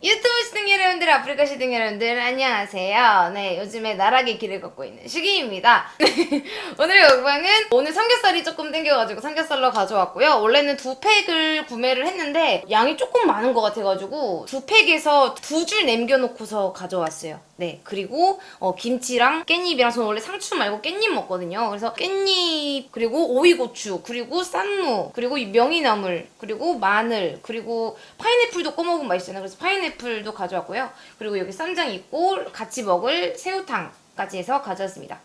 유튜브 시청 여러분들, 아프리카 시청 여러분들 안녕하세요. 네, 요즘에 나락의 길을 걷고 있는 슈기입니다. 오늘 먹방은 오늘 삼겹살이 조금 땡겨가지고 삼겹살로 가져왔고요. 원래는 2팩을 구매를 했는데 양이 조금 많은 것 같아가지고 2팩에서 2줄 남겨놓고서 가져왔어요. 네, 그리고 김치랑 깻잎이랑, 저는 원래 상추 말고 깻잎 먹거든요. 그래서 깻잎, 그리고 오이고추, 그리고 쌈무, 그리고 이 명이나물, 그리고 마늘, 그리고 파인애플도 꺼먹으면 맛있잖아요. 그래서 파인애플도 가져왔고요. 그리고 여기 쌈장 있고 같이 먹을 새우탕까지 해서 가져왔습니다.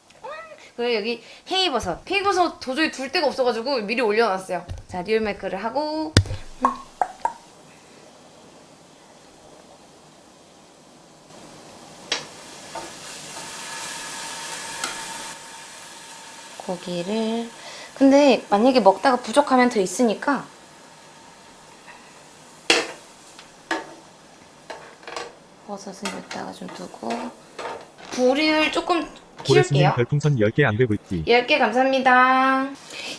그리고 여기 팽이버섯. 팽이버섯 도저히 둘 데가 없어가지고 미리 올려놨어요. 자, 리얼메이크를 하고 고기를, 근데 만약에 먹다가 부족하면 더 있으니까 버섯은 여기다가 좀 두고 불을 조금 고래스님 키울게요. 별풍선 10개 안배불띠. 10개 감사합니다.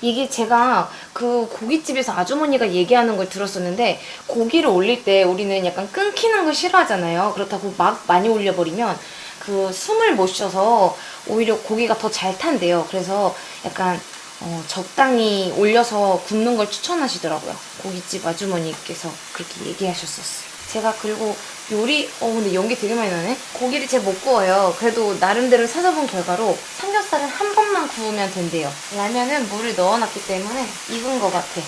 이게 제가 그 고깃집에서 아주머니가 얘기하는 걸 들었었는데, 고기를 올릴 때 우리는 약간 끊기는 걸 싫어하잖아요. 그렇다고 막 많이 올려버리면 그 숨을 못 쉬어서 오히려 고기가 더 잘 탄대요. 그래서 약간 적당히 올려서 굽는 걸 추천하시더라고요. 고깃집 아주머니께서 그렇게 얘기하셨었어요. 제가 그리고 근데 연기 되게 많이 나네? 고기를 잘 못 구워요. 그래도 나름대로 찾아본 결과로 삼겹살은 한 번만 구우면 된대요. 라면은 물을 넣어놨기 때문에 익은 것 같아.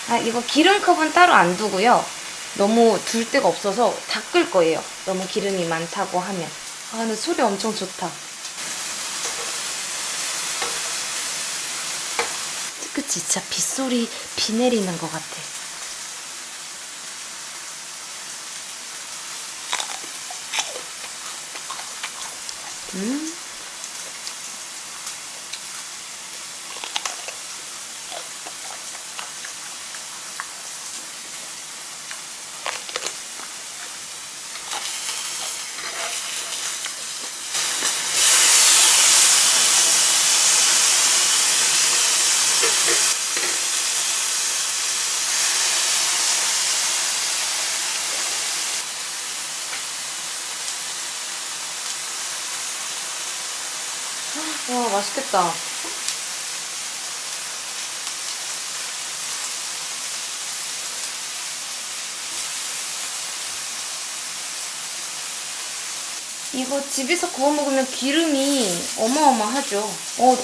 아, 이거 기름컵은 따로 안 두고요. 너무 둘 데가 없어서 닦을 거예요. 너무 기름이 많다고 하면. 아, 근데 소리 엄청 좋다. 그치, 진짜 빗소리, 비 내리는 것 같아. 음. 와, 맛있겠다. 이거 집에서 구워 먹으면 기름이 어마어마하죠.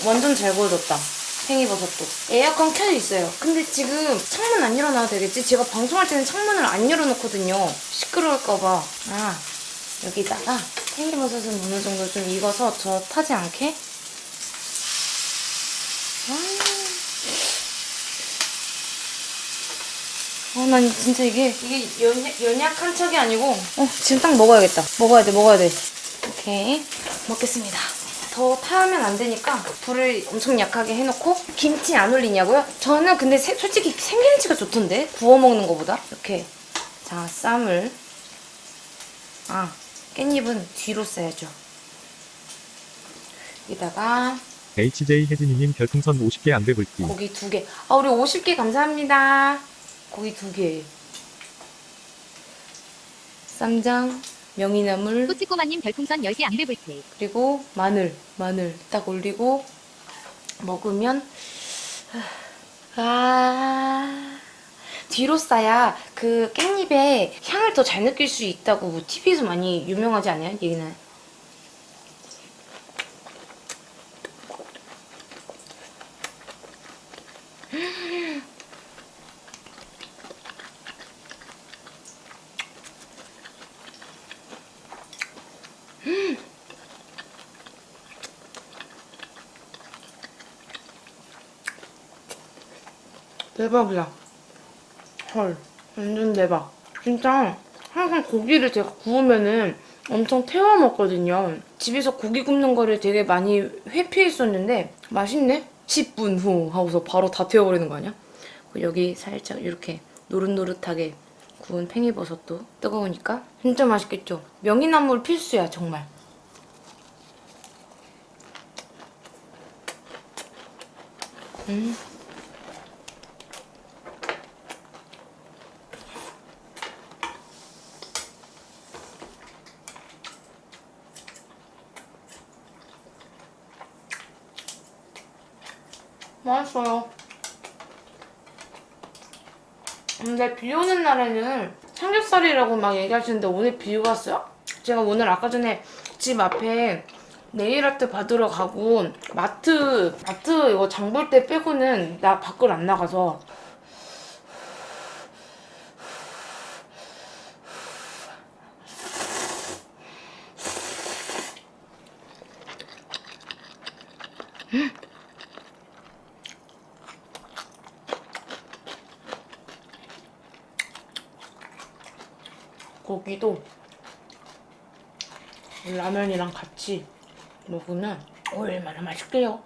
완전 잘 구워졌다. 팽이버섯도. 에어컨 켜져 있어요. 근데 지금 창문 안 열어놔도 되겠지? 제가 방송할 때는 창문을 안 열어놓거든요. 시끄러울까봐. 아, 여기다가 팽이버섯은 어느 정도 좀 익어서 저 타지 않게. 난 진짜 이게 연약한 척이 아니고, 지금 딱 먹어야겠다. 먹어야 돼. 오케이. 먹겠습니다. 더 타면 안 되니까 불을 엄청 약하게 해놓고. 김치 안 올리냐고요? 저는 근데 솔직히 생김치가 좋던데? 구워 먹는 거보다. 이렇게. 자, 쌈을. 깻잎은 뒤로 싸야죠. 여기다가 HJ 혜진이님 별풍선 50개 안배불띠. 고기 2개. 우리 50개 감사합니다. 고기 2개. 쌈장, 명이나물, 꼬치꼬마님 별풍선 10개 안배불ቴ. 그리고 마늘 딱 올리고 먹으면, 뒤로 싸야 그 깻잎의 향을 더 잘 느낄 수 있다고 뭐 TV에서 많이 유명하지 않아요? 얘기는. 대박이야. 헐, 완전 대박. 진짜 항상 고기를 제가 구우면은 엄청 태워 먹거든요. 집에서 고기 굽는 거를 되게 많이 회피했었는데 맛있네? 10분 후 하고서 바로 다 태워버리는 거 아니야? 여기 살짝 이렇게 노릇노릇하게 구운 팽이버섯도 뜨거우니까 진짜 맛있겠죠? 명이나물 필수야, 정말. 맛있어요. 근데 비 오는 날에는 삼겹살이라고 막 얘기하시는데 오늘 비 왔어요? 제가 오늘 아까 전에 집 앞에 네일아트 받으러 가고 마트 이거 장 볼 때 빼고는 나 밖을 안 나가서 고기도 라면이랑 같이 먹으면 얼마나 맛있게요.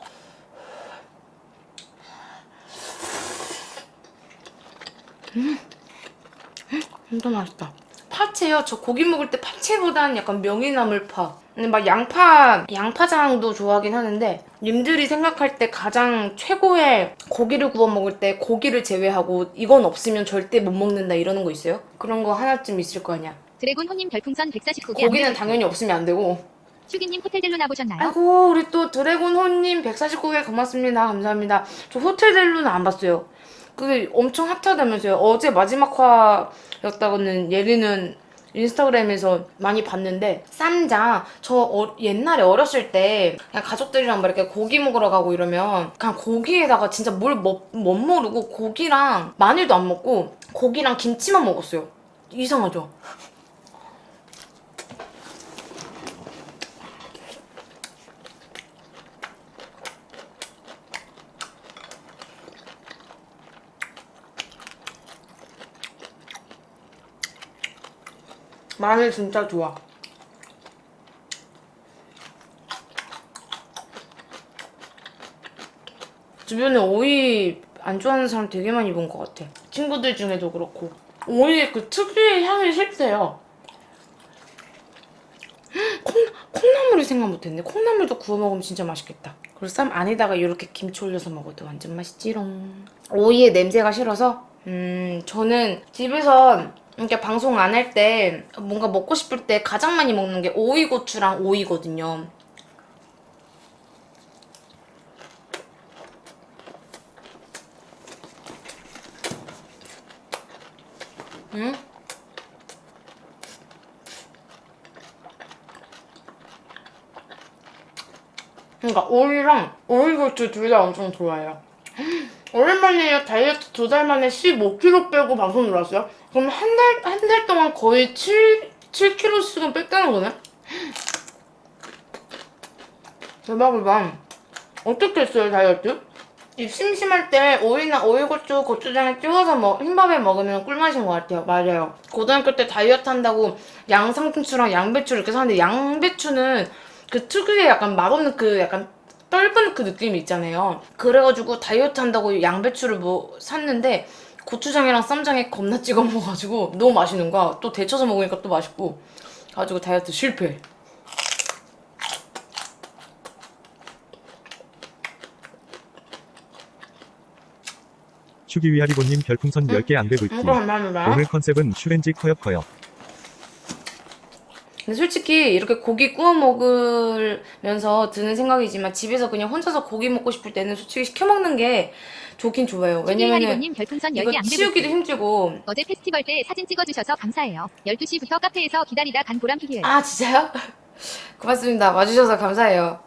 진짜 맛있다. 파채요. 저 고기 먹을 때 파채보다는 약간 명이나물파. 근데 막 양파장도 좋아하긴 하는데 님들이 생각할 때 가장 최고의 고기를 구워 먹을 때 고기를 제외하고 이건 없으면 절대 못 먹는다 이러는 거 있어요? 그런 거 하나쯤 있을 거 아니야. 드래곤 호님 별풍선 149개. 고기는 당연히 없으면 안 되고. 슈기님 호텔델로나 보셨나요? 아이고 우리 또 드래곤호님 149개 고맙습니다. 감사합니다. 저 호텔델로는 안 봤어요. 그게 엄청 핫하다면서요. 어제 마지막 화였다고는 얘기는 인스타그램에서 많이 봤는데 쌈장 옛날에 어렸을 때 그냥 가족들이랑 막 이렇게 고기 먹으러 가고 이러면 그냥 고기에다가 진짜 못 모르고 고기랑 마늘도 안 먹고 고기랑 김치만 먹었어요. 이상하죠? 마늘 진짜 좋아. 주변에 오이 안 좋아하는 사람 되게 많이 본 것 같아. 친구들 중에도 그렇고. 오이의 그 특유의 향이 싫대요. 콩나물을 생각 못했네. 콩나물도 구워 먹으면 진짜 맛있겠다. 그리고 쌈 안에다가 이렇게 김치 올려서 먹어도 완전 맛있지롱. 오이의 냄새가 싫어서? 저는 집에서 이렇게 방송 안 할 때 뭔가 먹고 싶을 때 가장 많이 먹는 게 오이고추랑 오이거든요. 응? 그러니까 오이랑 오이고추 둘 다 엄청 좋아해요. 오랜만이에요. 다이어트 2달 만에 15kg 빼고 방송 들어왔어요. 그럼 한 달 동안 거의 7kg씩은 뺐다는 거네? 대박이다. 어떻게 했어요, 다이어트? 입 심심할 때 오이나 오이고추, 고추장에 찍어서 흰밥에 먹으면 꿀맛인 것 같아요. 맞아요. 고등학교 때 다이어트 한다고 양상추랑 양배추를 이렇게 사는데 양배추는 그 특유의 약간 맛없는 그 약간 떫은 그 느낌이 있잖아요. 그래가지고 다이어트 한다고 양배추를 샀는데 고추장이랑 쌈장에 겁나 찍어 먹어가지고 너무 맛있는 거야. 또 데쳐서 먹으니까 또 맛있고. 가지고 다이어트 실패. 슈기 위아리보님 별풍선 10개 안돼 붉기. 감사합니다. 오늘 컨셉은 슈렌지 커역커역. 근데 솔직히 이렇게 고기 구워 먹으면서 드는 생각이지만 집에서 그냥 혼자서 고기 먹고 싶을 때는 솔직히 시켜 먹는 게 좋긴 좋아요. 왜냐면은 슈기하리보님 별풍선 이거 10개 안돼 치우기도 힘들고. 어제 페스티벌 때 사진 찍어주셔서 감사해요. 12시부터 카페에서 기다리다 간 보람 필요해요. 아 진짜요? 고맙습니다. 와주셔서 감사해요.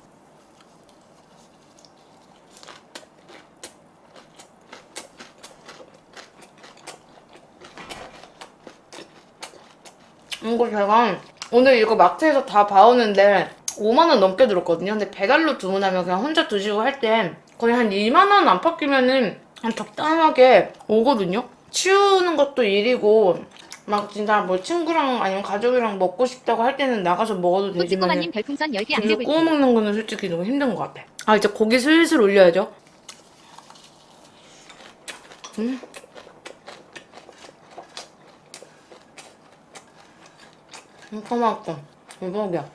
이거 제가 오늘 이거 마트에서 다 봐오는데 5만원 넘게 들었거든요. 근데 배달로 주문하면 그냥 혼자 드시고 할 때 거의 한 2만원 안팎이면은 한 적당하게 오거든요. 치우는 것도 일이고 막 진짜 뭐 친구랑 아니면 가족이랑 먹고 싶다고 할 때는 나가서 먹어도 되지만 꽃집고마님 별풍선 10개 안돼 진짜 구워 먹는 거는 솔직히 너무 힘든 것 같아. 아 이제 고기 슬슬 올려야죠. 진짜 맛있다. 대박이야.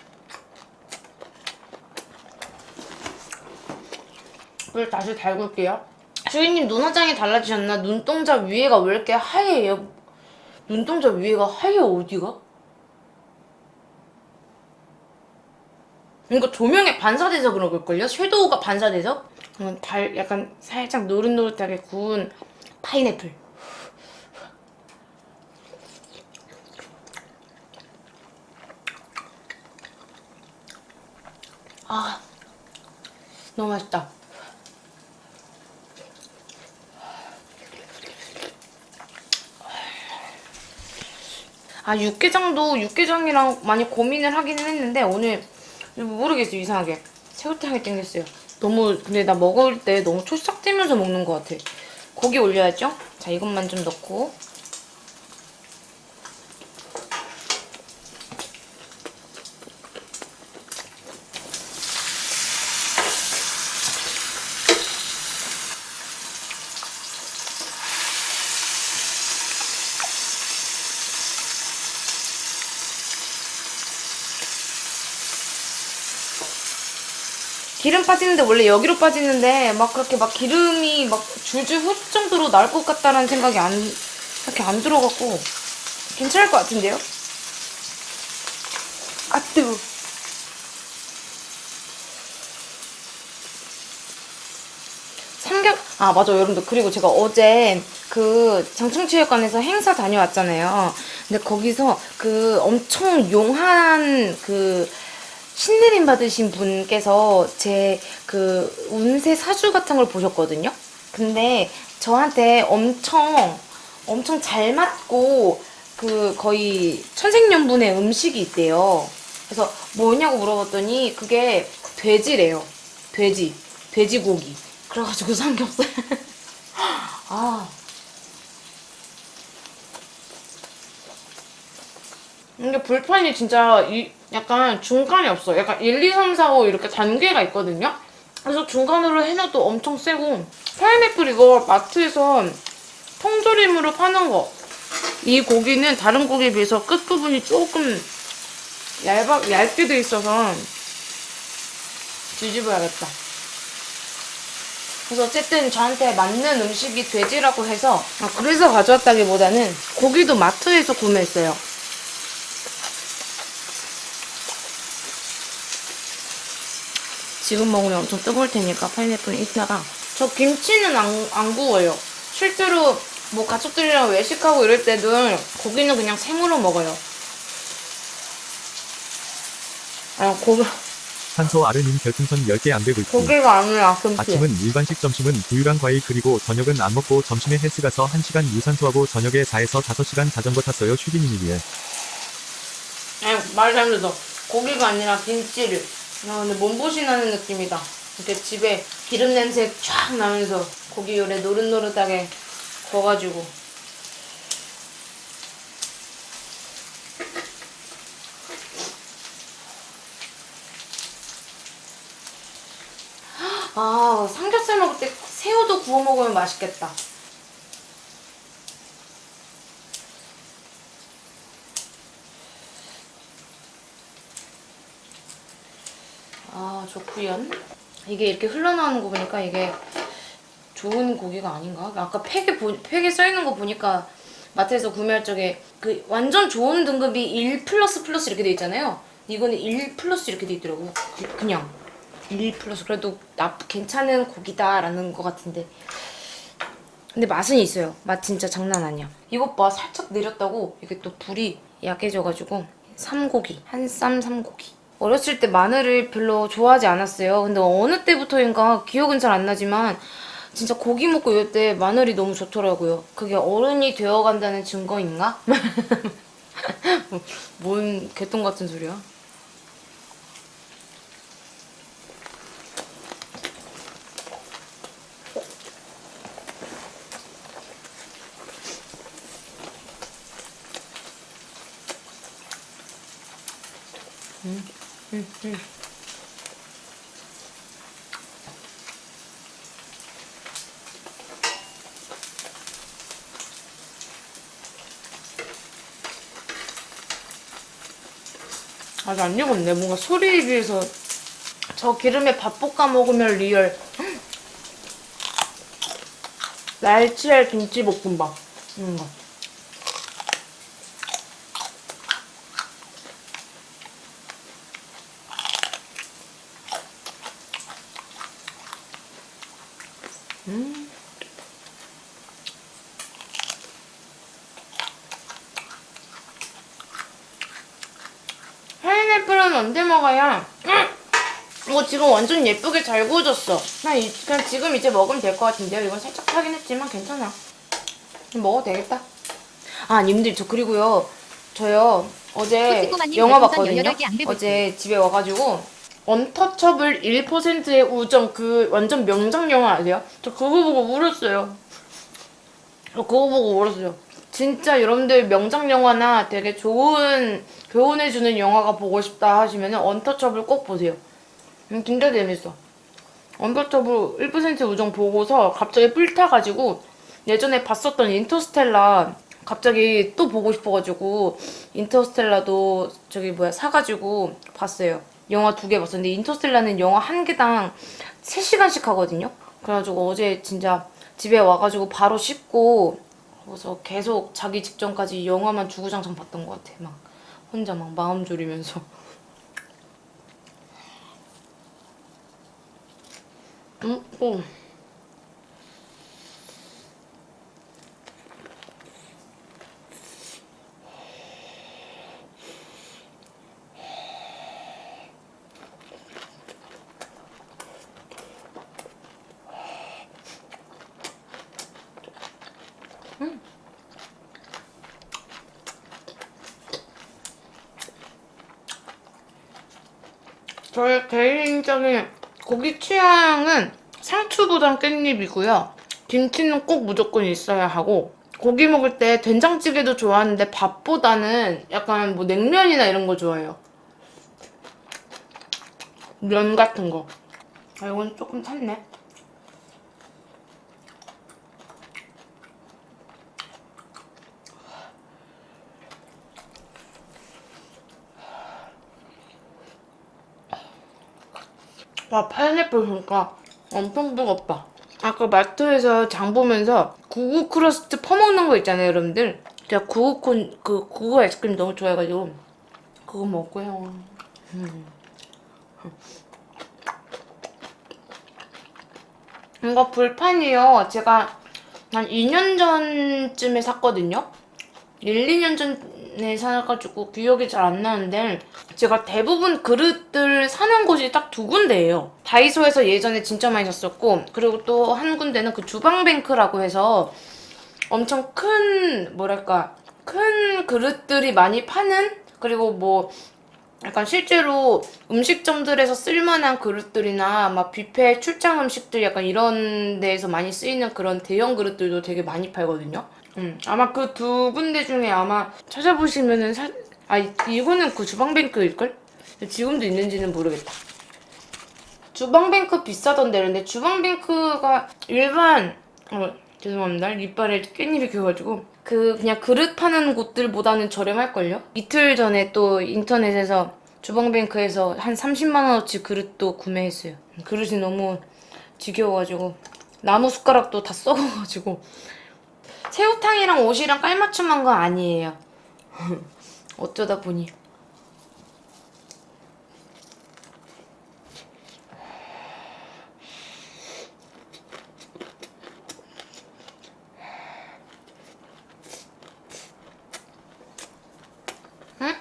불 다시 달굴게요. 주인님 눈 화장이 달라지셨나? 눈동자 위에가 왜 이렇게 하얘요? 눈동자 위에가 하얘 어디가? 이거 조명에 반사돼서 그런 걸걸요? 섀도우가 반사돼서? 약간 살짝 노릇노릇하게 구운 파인애플. 아, 너무 맛있다. 육개장이랑 많이 고민을 하기는 했는데 오늘 모르겠어요. 이상하게 새우탕이 땡겼어요. 근데 나 먹을 때 너무 초싹되면서 먹는 것 같아. 고기 올려야죠. 자, 이것만 좀 넣고. 기름 빠지는데 원래 여기로 빠지는데 막 그렇게 막 기름이 막 줄줄 흐를 정도로 나올 것 같다라는 생각이 이렇게 안 들어갖고 괜찮을 것 같은데요? 아, 뜨거. 맞아, 여러분들. 그리고 제가 어제 그 장충체육관에서 행사 다녀왔잖아요. 근데 거기서 그 엄청 용한 그 신내림 받으신 분께서 제 그 운세 사주 같은 걸 보셨거든요. 근데 저한테 엄청 잘 맞고 그 거의 천생연분의 음식이 있대요. 그래서 뭐냐고 물어봤더니 그게 돼지래요. 돼지고기. 그래가지고 삼겹살. 아. 이게 불판이 진짜 약간 중간이 없어. 약간 1, 2, 3, 4, 5 이렇게 단계가 있거든요. 그래서 중간으로 해놔도 엄청 세고. 파인애플 이거 마트에서 통조림으로 파는 거. 이 고기는 다른 고기에 비해서 끝부분이 조금 얇게 돼 있어서 뒤집어야겠다. 그래서 어쨌든 저한테 맞는 음식이 돼지라고 해서 그래서 가져왔다기보다는 고기도 마트에서 구매했어요. 지금 먹으면 엄청 뜨거울 테니까 파인애플은 이따가. 저 김치는 안 구워요. 실제로 뭐 가족들이랑 외식하고 이럴 때도 고기는 그냥 생으로 먹어요. 산소 아르닌 별풍선 10개 안배 불기. 고기가 아니라 김치. 아침은 일반식, 점심은 두유랑 과일, 그리고 저녁은 안 먹고 점심에 헬스 가서 1시간 유산소하고 저녁에 4에서 5시간 자전거 탔어요. 슈디님이 위해. 말 잘못했어. 고기가 아니라 김치를. 근데 몸보신 하는 느낌이다. 이렇게 집에 기름 냄새 쫙 나면서 고기 요래 노릇노릇하게 구워가지고. 삼겹살 먹을 때 새우도 구워 먹으면 맛있겠다. 좋구연. 이게 이렇게 흘러나오는 거 보니까 이게 좋은 고기가 아닌가? 아까 팩에 써있는 거 보니까 마트에서 구매할 적에 그 완전 좋은 등급이 1 플러스 이렇게 돼 있잖아요. 이거는 1 플러스 이렇게 돼 있더라고. 그냥 1 플러스. 그래도 괜찮은 고기다라는 거 같은데. 근데 맛은 있어요. 맛 진짜 장난 아니야. 이것 봐, 살짝 내렸다고 이게 또 불이 약해져가지고. 한쌈 삼고기. 어렸을 때 마늘을 별로 좋아하지 않았어요. 근데 어느 때부터인가 기억은 잘 안 나지만 진짜 고기 먹고 이럴 때 마늘이 너무 좋더라고요. 그게 어른이 되어간다는 증거인가? 뭔 개똥 같은 소리야? 아직 안 익었네. 뭔가 소리에 비해서 저 기름에 밥 볶아 먹으면 리얼 날치알 김치볶음밥 이런 거. 이건 언제 먹어야? 이거 지금 완전 예쁘게 잘 구워졌어. 그냥 지금 이제 먹으면 될 것 같은데요. 이건 살짝 타긴 했지만 괜찮아. 먹어도 되겠다. 아, 님들 저 그리고요. 저요 어제 꼬치꼬마님 영화 별풍선 봤거든요. 18개 안 되고 어제 집에 와가지고 언터처블 1%의 우정 그 완전 명작 영화 아세요? 저 그거 보고 울었어요. 저 그거 보고 울었어요. 진짜 여러분들 명작 영화나 되게 좋은 교훈해주는 영화가 보고 싶다 하시면 언터처블 꼭 보세요. 진짜 재밌어. 언터처블 1% 우정 보고서 갑자기 뿔 타가지고 예전에 봤었던 인터스텔라 갑자기 또 보고 싶어가지고 인터스텔라도 저기 뭐야 사가지고 봤어요. 영화 2개 봤었는데 인터스텔라는 영화 1개당 3시간씩 하거든요. 그래가지고 어제 진짜 집에 와가지고 바로 씻고 그래서 계속 자기 직전까지 영화만 주구장창 봤던 것 같아. 막 혼자 막 마음 졸이면서. 오. 저의 개인적인 고기 취향은 상추보단 깻잎이고요. 김치는 꼭 무조건 있어야 하고 고기 먹을 때 된장찌개도 좋아하는데 밥보다는 약간 뭐 냉면이나 이런 거 좋아해요. 면 같은 거. 아, 이건 조금 탔네. 와, 파인애플 보니까 엄청 뜨겁다. 아까 마트에서 장 보면서 구구 크러스트 퍼먹는 거 있잖아요, 여러분들. 제가 구구 아이스크림 너무 좋아해가지고 그거 먹고요. 이거 불판이요. 제가 한 2년 전쯤에 샀거든요. 1, 2년 전에 사가지고 기억이 잘 안 나는데 제가 대부분 그릇들 사는 곳이 딱 2군데예요. 다이소에서 예전에 진짜 많이 샀었고 그리고 또 한 군데는 그 주방뱅크라고 해서 엄청 큰 뭐랄까 큰 그릇들이 많이 파는 그리고 뭐 약간 실제로 음식점들에서 쓸만한 그릇들이나 막 뷔페 출장 음식들 약간 이런 데에서 많이 쓰이는 그런 대형 그릇들도 되게 많이 팔거든요. 아마 그 2군데 중에 아마 찾아보시면은 이거는 그 주방뱅크일걸? 지금도 있는지는 모르겠다. 주방뱅크 비싸던데 근데 주방뱅크가 일반 죄송합니다. 이빨에 깻잎이 껴가지고 그냥 그릇 파는 곳들보다는 저렴할걸요? 이틀 전에 또 인터넷에서 주방뱅크에서 한 30만 원어치 그릇도 구매했어요. 그릇이 너무 지겨워가지고 나무 숟가락도 다 썩어가지고 새우탕이랑 옷이랑 깔맞춤한 거 아니에요. 어쩌다 보니. 응?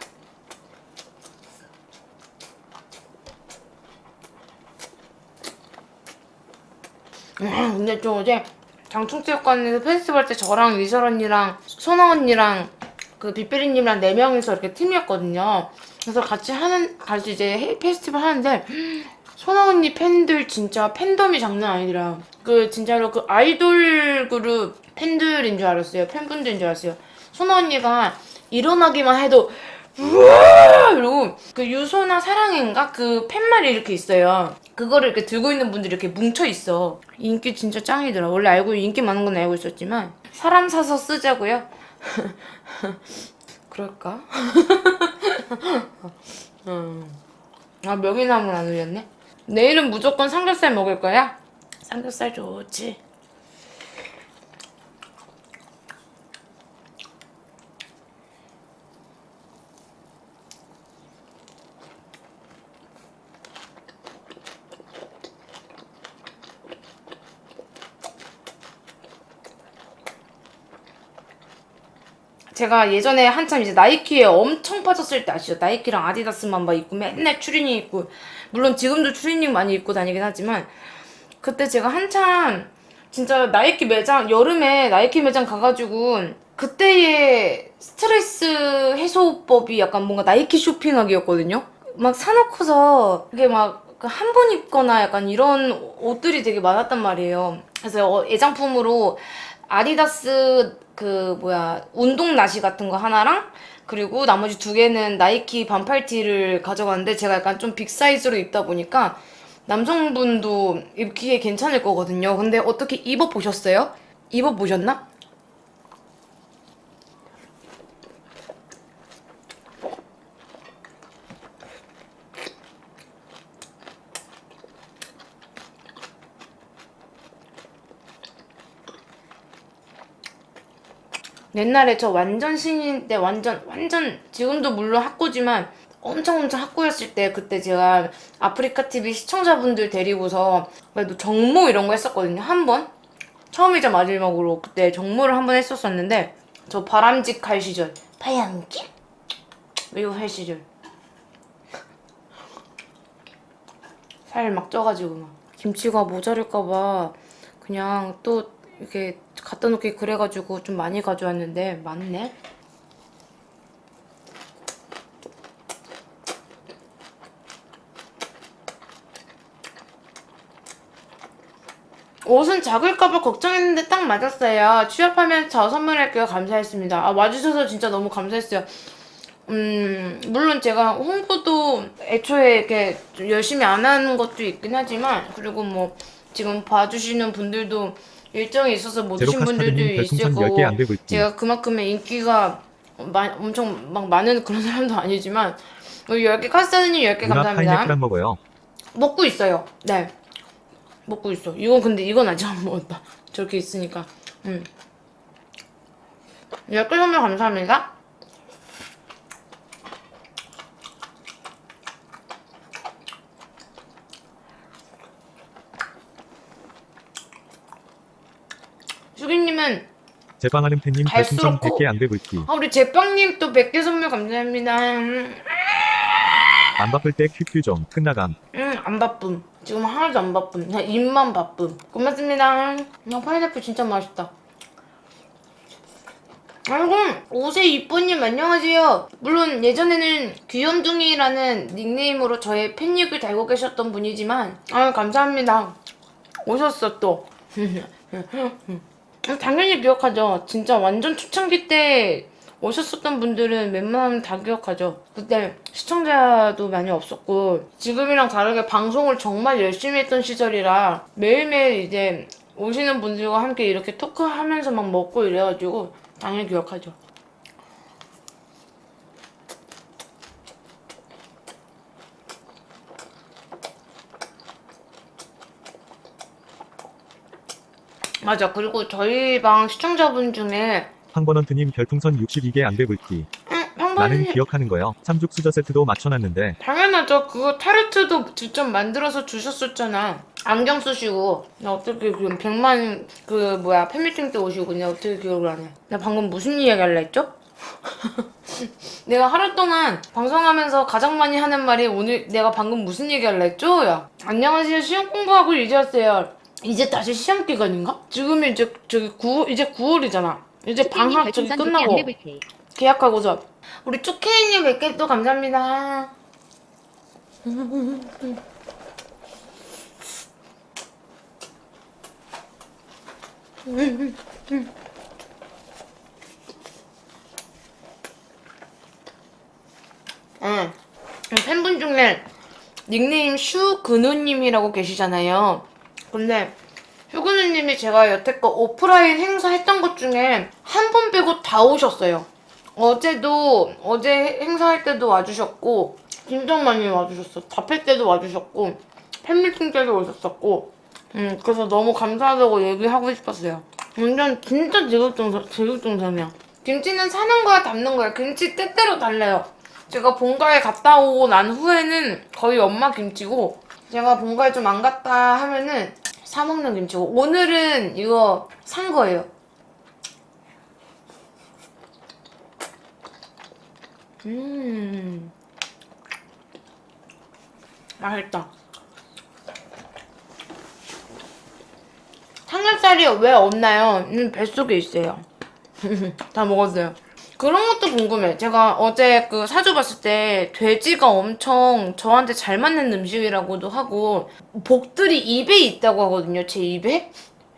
근데 저 어제 장충체육관에서 페스티벌 때 저랑 리설 언니랑 소나 언니랑 그 빅베리님이랑 4명이서 이렇게 팀이었거든요. 그래서 같이 이제 페스티벌 하는데 소나 언니 팬들 진짜 팬덤이 장난 아니더라. 그 진짜로 그 아이돌 그룹 팬들인 줄 알았어요. 팬분들인 줄 알았어요. 소나 언니가 일어나기만 해도 우와! 이러고 그 유소나 사랑인가? 그 팻말이 이렇게 있어요. 그거를 이렇게 들고 있는 분들이 이렇게 뭉쳐 있어. 인기 진짜 짱이더라. 원래 인기 많은 건 알고 있었지만 사람 사서 쓰자고요? 그럴까? 아, 명이나물 안 올렸네. 내일은 무조건 삼겹살 먹을 거야? 삼겹살 좋지. 제가 예전에 한참 이제 나이키에 엄청 빠졌을 때 아시죠? 나이키랑 아디다스만 막 입고 맨날 추리닝 입고, 물론 지금도 추리닝 많이 입고 다니긴 하지만, 그때 제가 한참 진짜 나이키 매장, 여름에 나이키 매장 가가지고 그때의 스트레스 해소법이 약간 뭔가 나이키 쇼핑하기였거든요. 막 사놓고서 이게 막 한 번 입거나 약간 이런 옷들이 되게 많았단 말이에요. 그래서 애장품으로 아디다스 운동 나시 같은 거 하나랑, 그리고 나머지 2개는 나이키 반팔티를 가져갔는데, 제가 약간 좀 빅 사이즈로 입다 보니까 남성분도 입기에 괜찮을 거거든요. 근데 어떻게 입어보셨어요? 입어보셨나? 옛날에 저 완전 신인 때 완전 지금도 물론 학고지만 엄청 학고였을 때, 그때 제가 아프리카 TV 시청자분들 데리고서 그래도 정모 이런 거 했었거든요. 한 번. 처음이자 마지막으로 그때 정모를 한 번 했었었는데, 저 바람직할 시절, 바람직? 이거 할 시절 살 막 쪄가지고 막 김치가 모자랄까봐 그냥 또 이렇게 갖다 놓기 그래가지고 좀 많이 가져왔는데 많네. 옷은 작을까봐 걱정했는데 딱 맞았어요. 취업하면 저 선물할게요. 감사했습니다. 아, 와주셔서 진짜 너무 감사했어요. 물론 제가 홍보도 애초에 이렇게 열심히 안 하는 것도 있긴 하지만, 그리고 뭐 지금 봐주시는 분들도 일정이 있어서 못 오신 분들도 제로카스타드님 있을 별풍선 거고, 10개 안돼 굵기. 제가 그만큼의 인기가 엄청 막 많은 그런 사람도 아니지만, 우리 10개 카스타드님 10개 누나 감사합니다. 파인애플 안 먹어요. 먹고 있어요. 네. 먹고 있어. 근데 이건 아직 안 먹었다. 저렇게 있으니까. 10개 선물 감사합니다. 수기님은 제빵하는 팬님 갈수록 별풍선 100개 안돼 굵기. 우리 제빵님 또 100개 선물 감사합니다. 안 바쁠 때 큐큐 좀 끝나감. 안 바쁨. 지금 하나도 안 바쁨. 그냥 입만 바쁨. 고맙습니다. 파인애플 진짜 맛있다. 아이고, 옷의 이쁜님 안녕하세요. 물론 예전에는 귀염둥이라는 닉네임으로 저의 팬닉을 달고 계셨던 분이지만, 감사합니다. 오셨어 또. 당연히 기억하죠. 진짜 완전 초창기 때 오셨었던 분들은 웬만하면 다 기억하죠. 그때 시청자도 많이 없었고, 지금이랑 다르게 방송을 정말 열심히 했던 시절이라 매일매일 이제 오시는 분들과 함께 이렇게 토크하면서 막 먹고 이래가지고 당연히 기억하죠. 맞아. 그리고 저희 방 시청자분 중에 황버넌트님 별풍선 62개 안돼 굵기. 나는 형반님 기억하는 거요. 삼죽 수저 세트도 맞춰놨는데. 당연하죠. 그거 타르트도 직접 만들어서 주셨었잖아. 안경 쓰시고. 나 어떻게 그 100만 팬미팅 때 오시고 그냥 어떻게 기억을 안 해. 나 방금 무슨 이야기 할라 했죠? 내가 하루 동안 방송하면서 가장 많이 하는 말이 오늘 내가 방금 무슨 얘기 할라 했죠? 야. 안녕하세요. 시험 공부하고 이제 왔어요. 이제 다시 시험 기간인가? 지금이 이제 이제 9월이잖아. 이제 방학 저기 끝나고 계약하고서. 우리 쪼케이님 100개 또 감사합니다. 팬분 중에 닉네임 슈근우님이라고 계시잖아요. 근데 슈근우님이 제가 여태껏 오프라인 행사 했던 것 중에 한 번 빼고 다 오셨어요. 어제 행사할 때도 와주셨고, 진짜 많이 와주셨어. 답할 때도 와주셨고, 팬미팅 때도 오셨었고, 그래서 너무 감사하다고 얘기하고 싶었어요. 완전 진짜 제육동산이야. 김치는 사는 거야, 담는 거야. 김치 때때로 달라요. 제가 본가에 갔다 오고 난 후에는 거의 엄마 김치고, 제가 본가에 좀 안 갔다 하면은 사 먹는 김치고, 오늘은 이거 산 거예요. 맛있다. 삼겹살이 왜 없나요? 뱃속에 있어요. 다 먹었어요. 그런 것도 궁금해. 제가 어제 그 사주 봤을 때 돼지가 엄청 저한테 잘 맞는 음식이라고도 하고 복들이 입에 있다고 하거든요. 제 입에.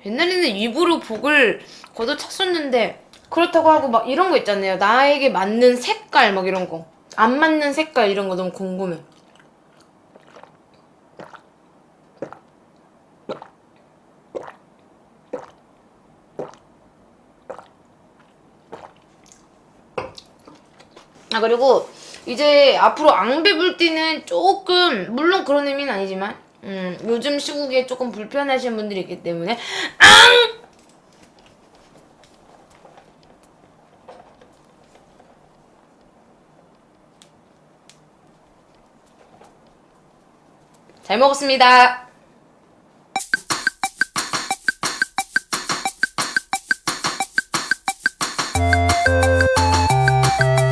옛날에는 입으로 복을 걷어찼었는데 그렇다고 하고 막 이런 거 있잖아요. 나에게 맞는 색깔 막 이런 거. 안 맞는 색깔 이런 거 너무 궁금해. 아 그리고 이제 앞으로 앙배불띠는 조금 물론 그런 의미는 아니지만 요즘 시국에 조금 불편하신 분들이 있기 때문에 잘 먹었습니다.